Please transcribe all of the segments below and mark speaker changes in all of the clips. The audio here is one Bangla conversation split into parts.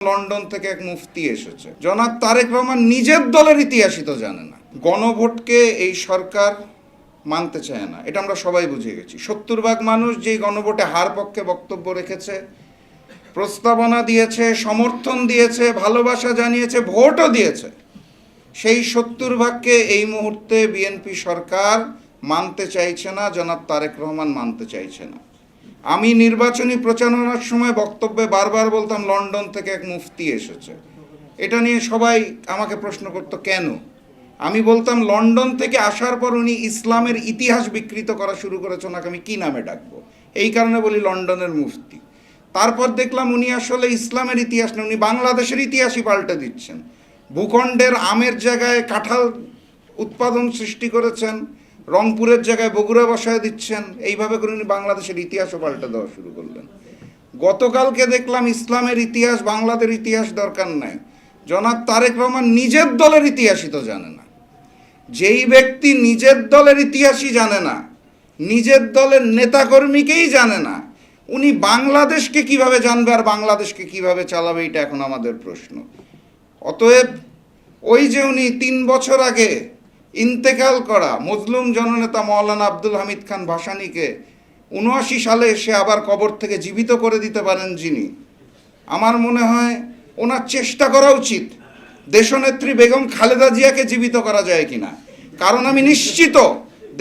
Speaker 1: লন্ডন থেকে এক মুফতি এসেছে, জনাব তারেক রহমান নিজের দলের ইতিহাসই তো জানে না। গণভোটকে এই সরকার মানতে চায় না, এটা আমরা সবাই বুঝে গেছি। 70% মানুষ যেই গণভোটে হার পক্ষে বক্তব্য রেখেছে, প্রস্তাবনা দিয়েছে, সমর্থন দিয়েছে, ভালোবাসা জানিয়েছে, ভোটও দিয়েছে, সেই 70%কে এই মুহূর্তে বিএনপি সরকার মানতে চাইছে না, জনাব তারেক রহমান মানতে চাইছে না। আমি নির্বাচনী প্রচারণার সময় বক্তব্যে বারবার বলতাম লন্ডন থেকে এক মুফতি এসেছে। এটা নিয়ে সবাই আমাকে প্রশ্ন করতো কেন। আমি বলতাম লন্ডন থেকে আসার পর উনি ইসলামের ইতিহাস বিকৃত করা শুরু করেছে, ওনাকে আমি কী নামে ডাকবো, এই কারণে বলি লন্ডনের মুফতি। তারপর দেখলাম উনি আসলে ইসলামের ইতিহাস না, উনি বাংলাদেশের ইতিহাসই পাল্টে দিচ্ছেন। ভূখণ্ডের আমের জায়গায় কাঁঠাল উৎপাদন সৃষ্টি করেছেন, রংপুরের জায়গায় বগুড়া বসায় দিচ্ছেন, এইভাবে করে উনি বাংলাদেশের ইতিহাসও পাল্টে দেওয়া শুরু করলেন। গতকালকে দেখলাম ইসলামের ইতিহাস, বাংলাদেশের ইতিহাস দরকার নাই, জনাব তারেক রহমান নিজের দলের ইতিহাসই তো জানে না। যেই ব্যক্তি নিজের দলের ইতিহাসই জানে না, নিজের দলের নেতাকর্মীকেই জানে না, উনি বাংলাদেশকে কিভাবে জানবে আর বাংলাদেশকে কিভাবে চালাবে, এটা এখন আমাদের প্রশ্ন। অতএব ওই যে উনি 3 বছর আগে ইন্তেকাল করা মজলুম জননেতা মৌলানা আব্দুল হামিদ খান ভাসানীকে 79 সালে এসে আবার কবর থেকে জীবিত করে দিতে পারেন যিনি, আমার মনে হয় ওনার চেষ্টা করা উচিত দেশনেত্রী বেগম খালেদা জিয়াকে জীবিত করা যায় কিনা। কারণ আমি নিশ্চিত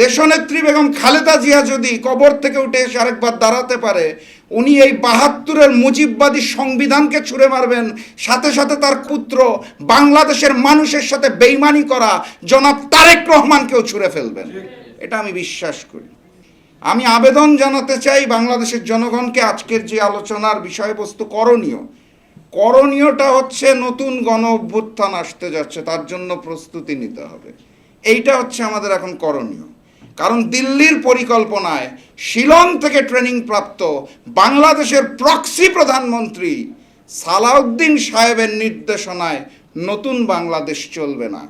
Speaker 1: দেশনেত্রী বেগম খালেদা জিয়া যদি কবর থেকে উঠে এসে আরেকবার দাঁড়াতে পারে, উনি এই 72-এর মুজিববাদী সংবিধানকে ছুঁড়ে মারবেন, সাথে সাথে তার পুত্র বাংলাদেশের মানুষের সাথে বেইমানি করা জনাব তারেক রহমানকেও ছুঁড়ে ফেলবেন, এটা আমি বিশ্বাস করি। আমি আবেদন জানাতে চাই বাংলাদেশের জনগণকে, আজকের যে আলোচনার বিষয়বস্তু করণীয়টা হচ্ছে নতুন গণ অভ্যুত্থান আসতে যাচ্ছে, তার জন্য প্রস্তুতি নিতে হবে। এইটা হচ্ছে আমাদের এখন করণীয়। কারণ দিল্লির পরিকল্পনায় শিলং থেকে ট্রেনিং প্রাপ্ত বাংলাদেশের প্রক্সি প্রধানমন্ত্রী সালাউদ্দিন সাহেবের নির্দেশনায় নতুন বাংলাদেশ চলবে না।